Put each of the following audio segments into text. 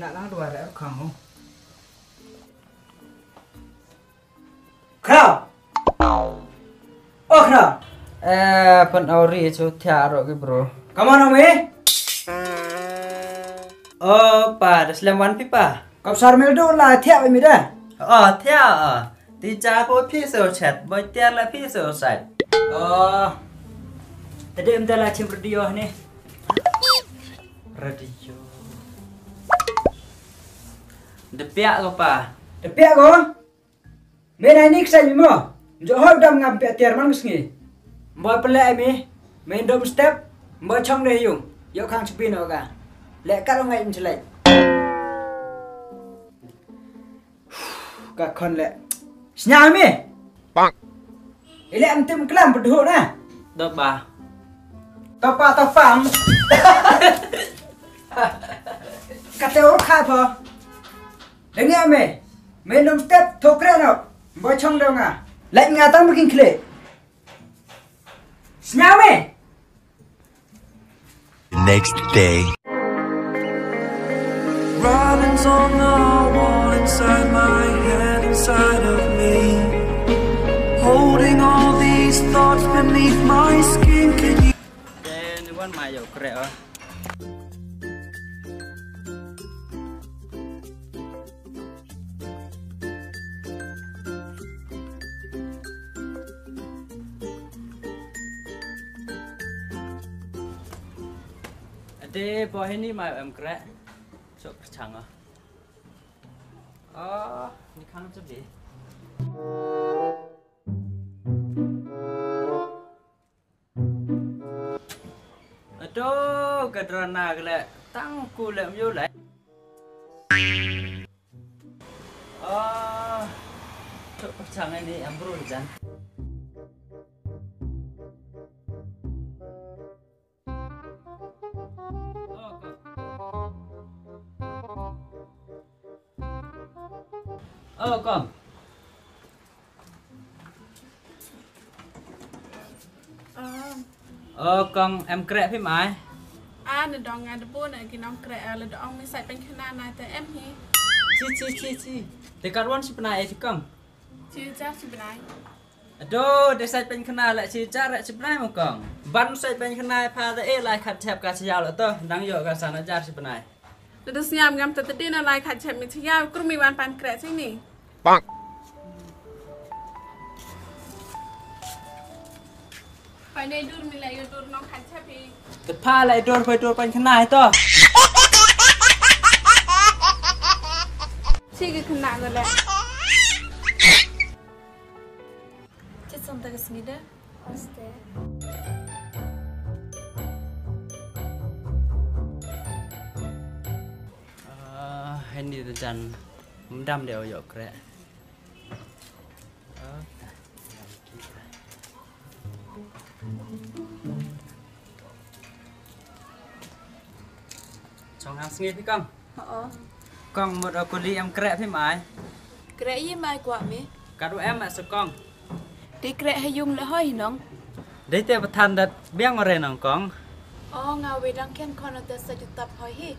nak lang dua rek kamu. Kau. Oh kau. Pen Auri cu tiaro ke bro. Kamu nama me? Oh, pa, dah selamat pipa. Kau sarmel do lah tiap ini dah. Oh, tiao. Di jago pisau chat, boy tiar la pisau side. Oh. Tadi emda lah cim radio ni. Radio. Depiak ko pa. Depiak ko? Mena ni kisah ni mo. Johor dam ngam pe tiar man ngi. Boy pelak mi. Main dom step. Boy chong deh yung. Yo kang spin ka. Lek kat ngai mcelai. Ka kon lek. Senyap mi. Bang. Ile antim kelam berdua na. Dok ba. Tapa. Kata orang apa? Dengar me. Main dom step thokre no. Boy chong dong ah. Lek ngatang bikin klik. Senyap me. Next day. Writings on the wall inside my head, inside of me. Holding all these thoughts beneath my skin. Can you? Ni wan mai yo krek ah. Ade boh ini mai em krek. Sok percang ah. Oh, ni kan macam ni. Aduh, kadrana kele. Tangku lem yo lai. Oh, sok percang ini ambrul jan. Oh, con. Con em krẹ phim ai? Nè đòn ngài đập nè cái nòng krẹ là đòn mình xài bên khăn này tới em hi. Chi. Dekat wan si penai si con. Chi chắc si bên này. Aduh, để xài bên khăn lại chi chắc lại si penai mà con. Ban xài bên khăn pha tới lại khát chẹp cả si giàu lại tơ, đang yo cả sana jar si penai. Terus nyam ngam tadi na lai khát chẹp mình thì nhau, cứ mi ban pan krẹ sih ni. Bang. Phải đây dur mình lại dur nòng khát chẹp đi. Te pha lại dur phải dur bên khăn to. Chi cái khăn rồi lẹ. Chết xong ta cái gì đó. Ini tu jan mendam dia yo krek. Chong hang sengit ni kong. Kong một cô đi em krek phim ai? Krek gì mai quả mi? Kadu em mak sekong. Đi krek hay dùng lại hơi nong. Đấy te batan dat biang ore nong kong. Ngau we dang ken kon ta sa jutap hơi hi.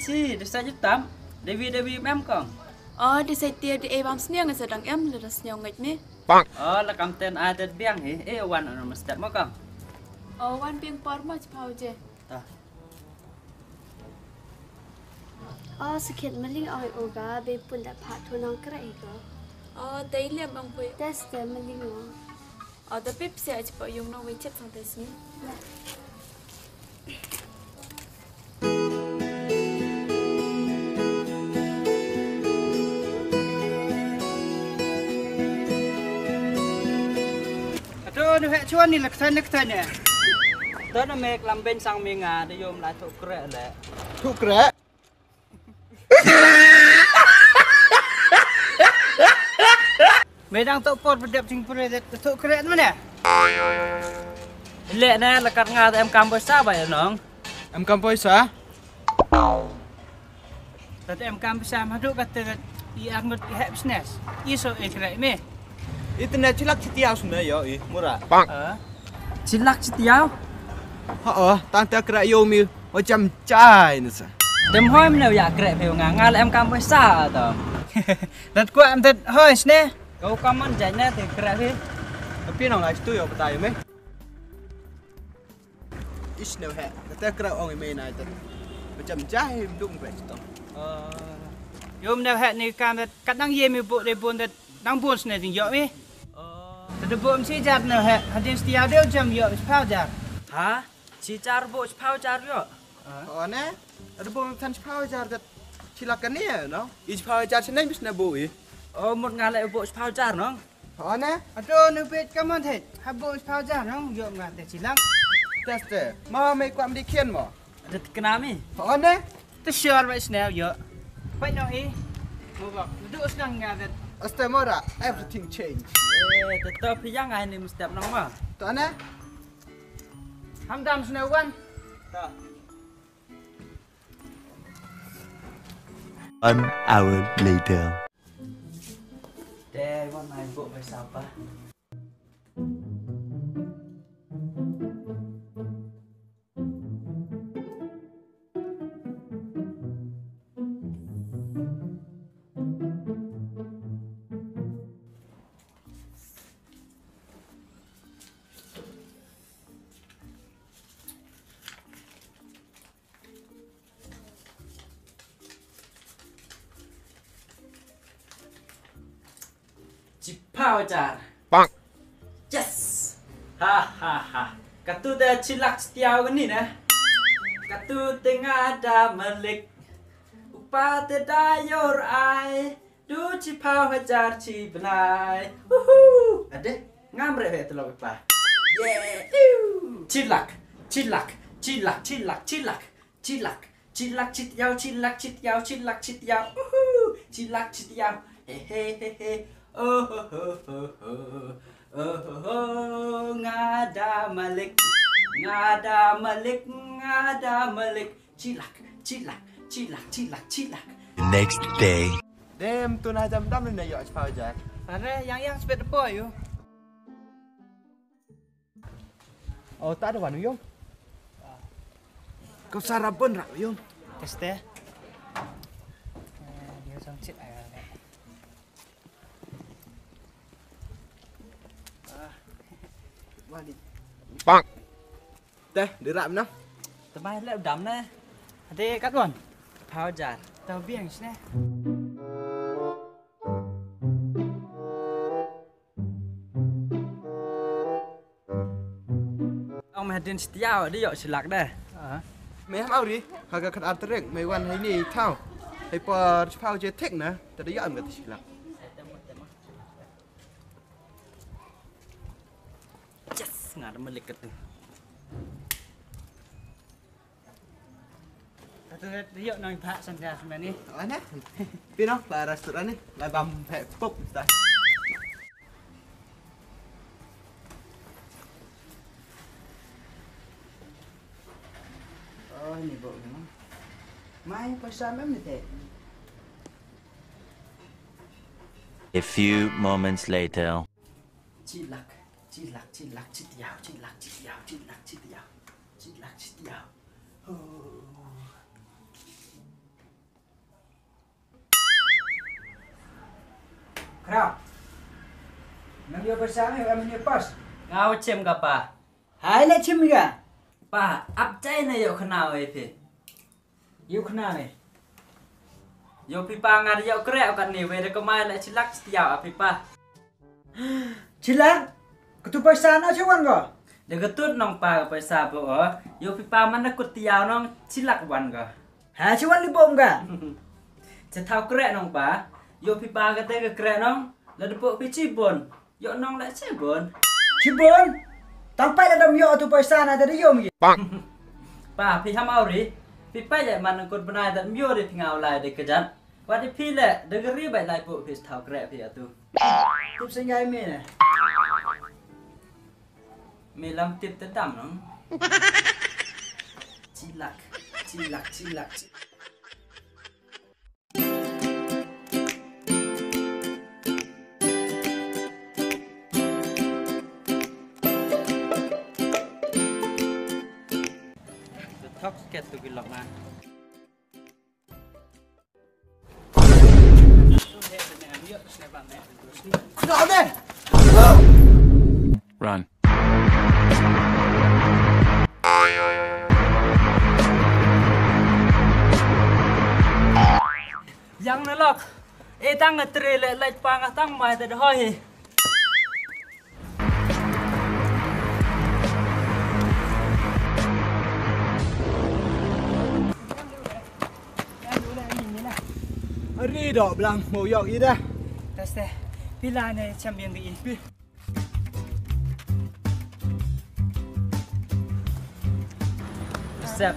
Chi, dia saja tam. Dewi em kong. Đi say tia đi em sniang nga sa dang em le sniang ngait mi. Bang. Lah kam ten ada biang hi. Wan ono mestap mo kong. Wan piang por mo chpau je. Sakit maling ay oga be pun da phat thonang krai ko. Tay liam bang pui. Test da maling o. Ta pip se chpau yung no we chet sang tes mi. Aduh, ni hek chuan ni lek sen nè. Tới nó mệt làm bên sang miếng à để dùng lại thuộc krẹ lẹ. Thu krẹ. Mày đang tụ pot berdep sing pure tu krek mana? Lẹ nè là cắt ngà em cam bơi xa vậy nong. Em kampoi sa? Tadi em kam bisa maduk kata I angut hek business. Iso krek me. Internet cilak citiau sebenarnya yo, murah. Bang. Cilak citiau. Tante krek yo mi macam cai ni sa. Tem hoi mình đều dạ kệ phiêu ngà là em cam với xa tờ. Đặt qua em thật hơi nè. Cậu cam ăn chạy nè thì kệ phi. Tapi nong lai tu yo betai me. Is no ha. Kata kra ong me nai tu. Macam jahim dung pe tu. Yom đều hẹn này cam thật cắt đăng yếm yêu bộ để buồn thật đăng buồn nè thì dọ mi. Thật buồn chỉ giặt nè hẹn hạt tiền stiao đều chăm dọ phao giặt. Hả? Chỉ char bộ phao char dọ. Nè. Ada bom tan chpau jar dat silakan ni no. I chpau jar seneng bis na bui. Một ngàn lại bộ phao char nó. Nè. Aduh, nu bet kamu teh. Habis phao char nó dọ ngàn để chỉ lắm. Test te. Ma me kwam di kien mo. Ada kenapa mi? Nè. Tu share right now dọ. Phải nói ý. Mau bak, duduk senang ngàn để. Asta mora everything change. Tetap yang ai ni mesti nang ma. Tu nè. Hamdam senang wan. Ta. 1 hour later. Deh, wan ai bộ phải sao pa? Chipau jar. Bang. Yes. Ha. Katu dah cilak setiau ni nah. Katu tengah ada melik. Upa tedayor ai. Du chipau jar ci benai. Ade ngamre he telok pa. Yeah. Cilak. Cilak citiau. Cilak citiau. He. Ngada malik. Cilak. The next day. Dem tu na jam dam ni yo chpau jar. Are yang sepet apa yo? Tak ada wan yong. Kau sarapan rak yong. Tes teh. Dia sangsit ai. Bang. Teh, dirap nam. Tebay lek dam nè. Ade kat wan. Phao jar. Tao biang sne. Ông mày din setiau dia yok silak dah. Me ham au ri. Haga kat atrek me wan hai ni thau. Hai pa chpau je tek na. Ta dia am gat silak. Yes, ngada melik tu. Kata dia nang phak sanda sebenarnya ni. Nè. Pino, la restoran ni. La bam pe pop dah. Oh, ini bộ memang. Mai pasal memang ni. A few moments later. Cilak citiau. Kerap. Memang dia pasal memang ni pas. Ngau chem ka pa. Hai le chim ga. Pa, ap chai na yo khnao ai phi. Yêu khna này. Yo pi pa ngar yo krek kan ni we de ko mai la cilak setiau api pa. Cila. Ketu pasal na chuan ga. De ketut nong pa ka paisa po yo pi pa man na kut tiao nong cilak wan ga. Ha chuan li bom ga. Cha thau krek nong pa. Yo pi pa ka te ka krek nong la de po pi chi bon. Yo nong la chi bon. Cibon. Tampai la dam yo tu pasal na tadi yo mi. Pa pi ham au ri. Pi pa ya man kut benai dat myo de ngau lai de ka jan. Wa de pi le de ga ri bai lai po pi thau krek pi atu. Tu sengai me ne. Mi lam tip te dam nong. Cilak. Thóc kẹt tu kilok na. lọ đây. Run. Yang nalak. Tang ngetre le pang tang mai te hoi. Ri đỏ blang màu dọc ý đây. Tas te. Pila ne champion di. Sep.